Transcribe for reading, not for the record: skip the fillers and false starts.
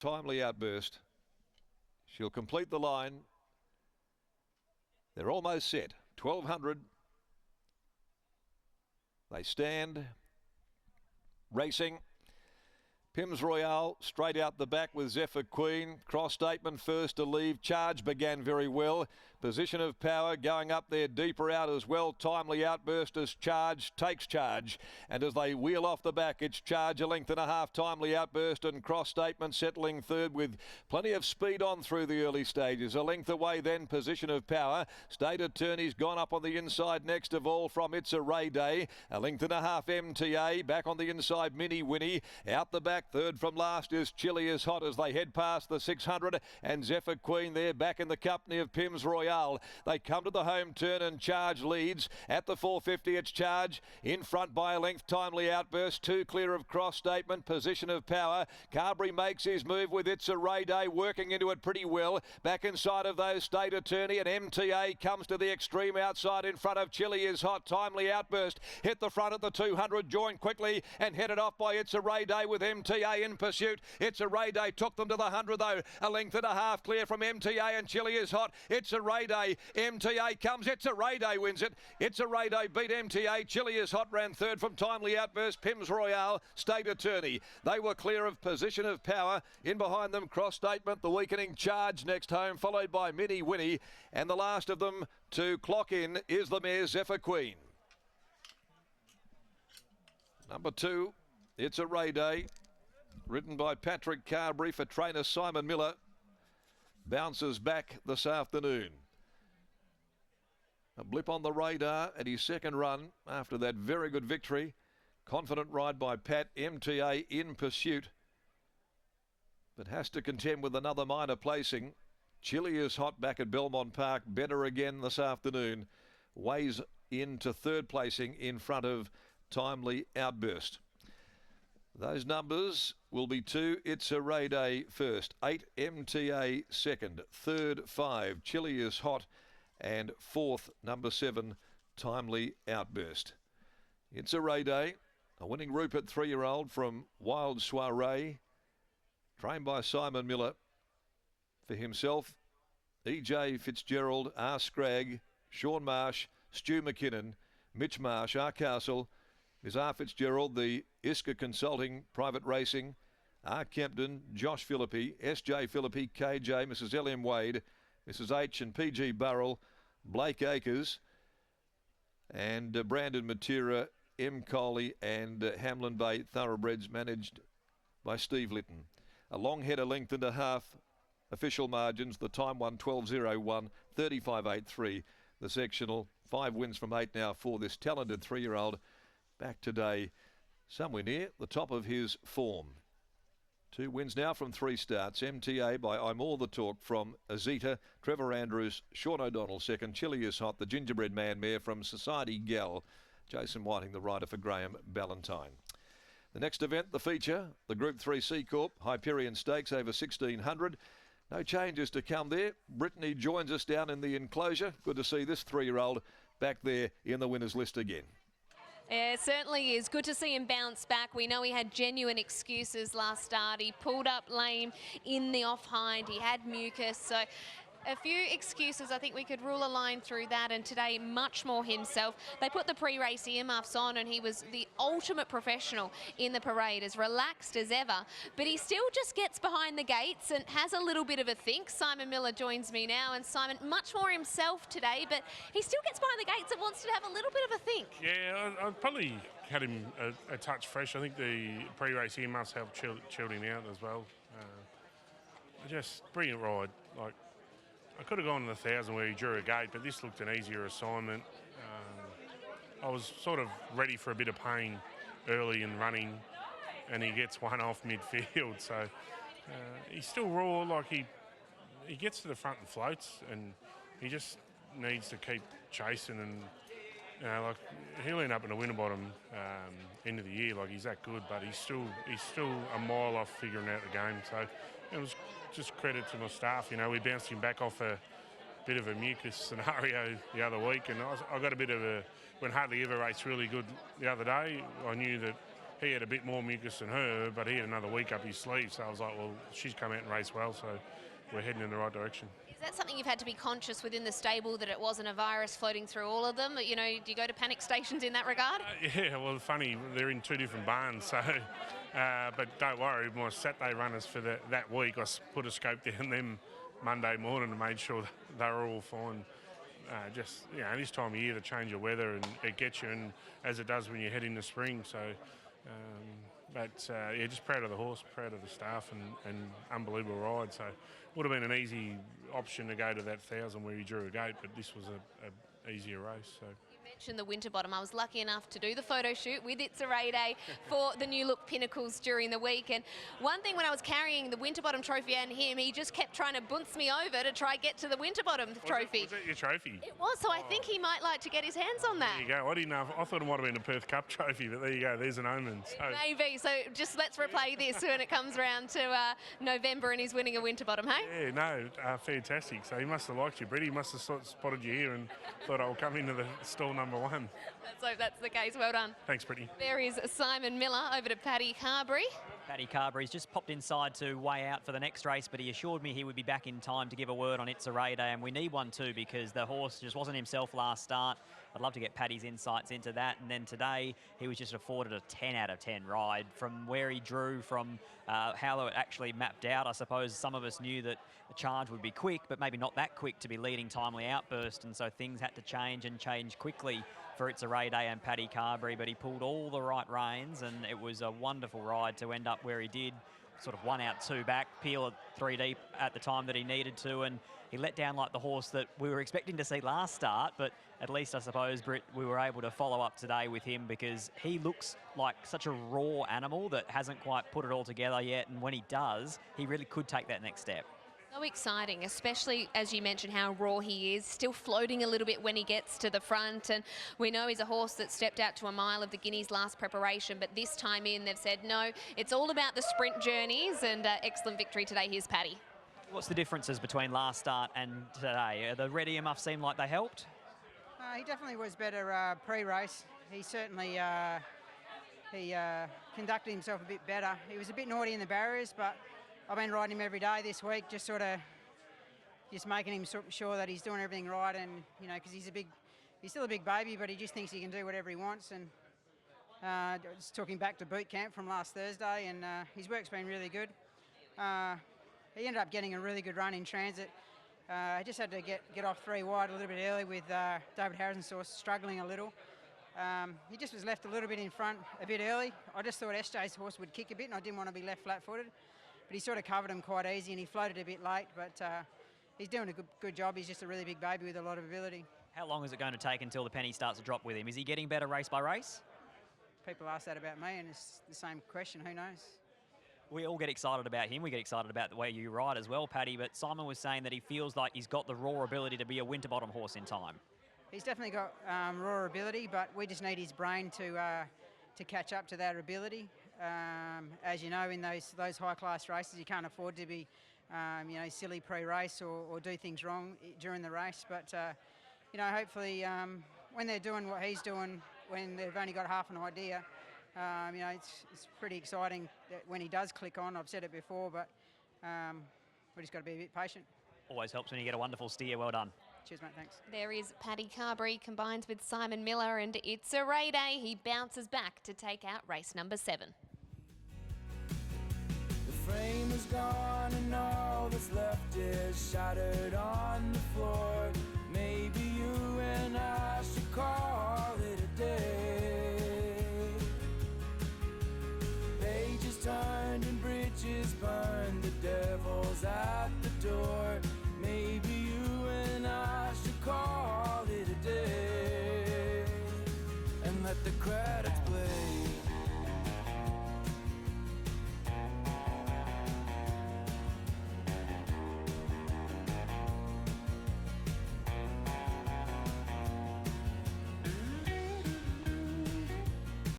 Timely outburst. She'll complete the line. They're almost set. 1200. They stand. Racing. Pims Royale straight out the back with Zephyr Queen. Cross Statement first to leave. Charge began very well. Position of Power going up there deeper out as well. Timely outburst as Charge takes charge. And as they wheel off the back, it's Charge a length and a half. Timely outburst and Cross Statement settling third with plenty of speed on through the early stages. A length away then Position of Power. State Attorney's gone up on the inside next of all from It's a Ray Day. A length and a half MTA. Back on the inside Mini Winnie. Out the back third from last is Chilly as Hot as they head past the 600 and Zephyr Queen there back in the company of Pims Royale. They come to the home turn and Charge leads. At the 450 it's Charge in front by a length. Timely outburst, two clear of Cross Statement. Position of Power. Carberry makes his move with It's a Ray Day working into it pretty well. Back inside of those State Attorney and MTA comes to the extreme outside in front of Chilly is Hot. Timely outburst hit the front at the 200, joined quickly and headed off by It's a Ray Day with MTA in pursuit. It's a Ray Day took them to the 100 though. A length and a half clear from MTA and Chilly is Hot. It's a Ray Day. MTA comes. It's a Ray Day wins it. It's a Ray Day beat MTA. Chilly is Hot ran third from Timely outburst. Pims Royale, State Attorney. They were clear of Position of Power. In behind them, Cross Statement, the weakening Charge next home, followed by Mini Winnie. And the last of them to clock in is the mare Zephyr Queen. Number 2, It's a Ray Day. Ridden by Patrick Carberry for trainer Simon Miller. Bounces back this afternoon. A blip on the radar at his second run after that very good victory. Confident ride by Pat. MTA in pursuit, but has to contend with another minor placing. Chilly is Hot back at Belmont Park. Better again this afternoon. Weighs into third placing in front of Timely Outburst. Those numbers will be 2, It's a Ray Day first, 8 MTA second, third 5 Chilly is Hot, and fourth number 7 Timely Outburst. It's a Ray Day, a winning Rupert 3-year-old from Wild Soiree, trained by Simon Miller. For himself, E.J. Fitzgerald, R. Scragg, Sean Marsh, Stu McKinnon, Mitch Marsh, R. Castle, Ms. R. Fitzgerald, the ISCA Consulting Private Racing, R. Kempton, Josh Philippi, S.J. Philippi, KJ, Mrs. L.M. Wade, Mrs. H. and P.G. Burrell, Blake Akers, and Brandon Matera, M. Coley, and Hamlin Bay Thoroughbreds managed by Steve Litton. A long header, length and a half. Official margins, the time 1:12.01, 35.83. The sectional, 5 wins from 8 now for this talented 3-year-old. Back today, somewhere near the top of his form. 2 wins now from 3 starts. MTA by I'm All the Talk from Azita. Trevor Andrews, Sean O'Donnell second. Chilly is Hot, the Gingerbread Man mare from Society Gal. Jason Whiting, the rider for Graham Ballantyne. The next event, the feature, the Group 3 C Corp Hyperion Stakes over 1600. No changes to come there. Brittany joins us down in the enclosure. Good to see this 3-year-old back there in the winners list again. Yeah, it certainly is. Good to see him bounce back. We know he had genuine excuses last start. He pulled up lame in the off-hind. He had mucus. So a few excuses. I think we could rule a line through that, and today much more himself. They put the pre-race earmuffs on and he was the ultimate professional in the parade, as relaxed as ever, but he still just gets behind the gates and has a little bit of a think. Simon Miller joins me now, and Simon, much more himself today, but he still gets behind the gates and wants to have a little bit of a think. Yeah, I'd probably had him a touch fresh. I think the pre-race earmuffs helped chilled him out as well. Just brilliant ride. Like, I could have gone to the 1,000 where he drew a gate, but this looked an easier assignment. I was sort of ready for a bit of pain early in running, and he gets one off midfield. So he's still raw. Like he gets to the front and floats, and he just needs to keep chasing. And like he'll end up in a Winterbottom end of the year. Like he's that good, but he's still a mile off figuring out the game. So it was just credit to my staff. We bounced him back off a bit of a mucus scenario the other week, and I got a bit of a, when hardly ever race really good the other day, I knew that he had a bit more mucus than her, but he had another week up his sleeve. So I was like, well, she's come out and raced well, so we're heading in the right direction. Is that something you've had to be conscious within the stable, that it wasn't a virus floating through all of them? You know, do you go to panic stations in that regard? Yeah, well, funny, they're in 2 different barns, so. But don't worry, my Saturday runners for that week, I put a scope down them Monday morning and made sure they were all fine. Just, you know, this time of year, the change of weather, and it gets you, and as it does when you head into spring. So, yeah, just proud of the horse, proud of the staff, and unbelievable ride. So, would have been an easy option to go to that 1,000 where he drew a gate, but this was a easier race. So. Mentioned the Winterbottom. I was lucky enough to do the photo shoot with It's a Ray Day for the New Look Pinnacles during the week, and one thing when I was carrying the Winterbottom trophy and him, he just kept trying to bounce me over to try get to the Winterbottom trophy. Was that your trophy? It was, so I think he might like to get his hands on that. There you go. I didn't know. I thought it might have been a Perth Cup trophy, but there you go. There's an omen. So. Maybe. So just let's replay this when it comes around to November and he's winning a Winterbottom, hey? Yeah, no, fantastic. So he must have liked you, Brett. He must have spotted you here and thought I'll come into the stall number 1. Let's hope that's the case. Well done. Thanks, Brittany. There is Simon Miller over to Paddy Carberry. Paddy Carberry's just popped inside to weigh out for the next race, but he assured me he would be back in time to give a word on It's a Ray Day, and we need one too because the horse just wasn't himself last start. I'd love to get Paddy's insights into that. And then today, he was just afforded a 10 out of 10 ride from where he drew, from how it actually mapped out. I suppose some of us knew that the charge would be quick, but maybe not that quick to be leading Timely Outburst. And so things had to change and change quickly for It's a Ray Day and Paddy Carberry. But he pulled all the right reins, and it was a wonderful ride to end up where he did. Sort of 1 out, 2 back, peel at 3 deep at the time that he needed to, and he let down like the horse that we were expecting to see last start, but at least I suppose, Britt, we were able to follow up today with him because he looks like such a raw animal that hasn't quite put it all together yet, and when he does, he really could take that next step. So exciting, especially as you mentioned how raw he is, still floating a little bit when he gets to the front. And we know he's a horse that stepped out to a mile of the Guineas last preparation, but this time in they've said no, it's all about the sprint journeys, and excellent victory today. Here's Paddy. What's the differences between last start and today? The red earmuffs seemed like they helped? He definitely was better pre-race. He certainly conducted himself a bit better. He was a bit naughty in the barriers, but I've been riding him every day this week, just making him sure that he's doing everything right, and you know, because he's still a big baby, but he just thinks he can do whatever he wants. And just took him back to boot camp from last Thursday, and his work's been really good. He ended up getting a really good run in transit. He just had to get off 3 wide a little bit early with David Harrison's horse struggling a little. He just was left a little bit in front a bit early. I just thought SJ's horse would kick a bit, and I didn't want to be left flat-footed. But he sort of covered him quite easy, and he floated a bit late, but he's doing a good job. He's just a really big baby with a lot of ability. How long is it going to take until the penny starts to drop with him? Is he getting better race by race? People ask that about me, and it's the same question. Who knows? We all get excited about him. We get excited about the way you ride as well, Paddy, but Simon was saying that he feels like he's got the raw ability to be a Winterbottom horse in time. He's definitely got raw ability, but we just need his brain to catch up to that ability. As you know, in those high-class races, you can't afford to be, silly pre-race or do things wrong during the race. But hopefully, when they're doing what he's doing, when they've only got half an idea, it's pretty exciting that when he does click on. I've said it before, but we just got to be a bit patient. Always helps when you get a wonderful steer. Well done. Cheers, mate. Thanks. There is Paddy Carberry combines with Simon Miller, and It's a Ray Day. He bounces back to take out race number 7. The frame is gone and all that's left is shattered on the floor.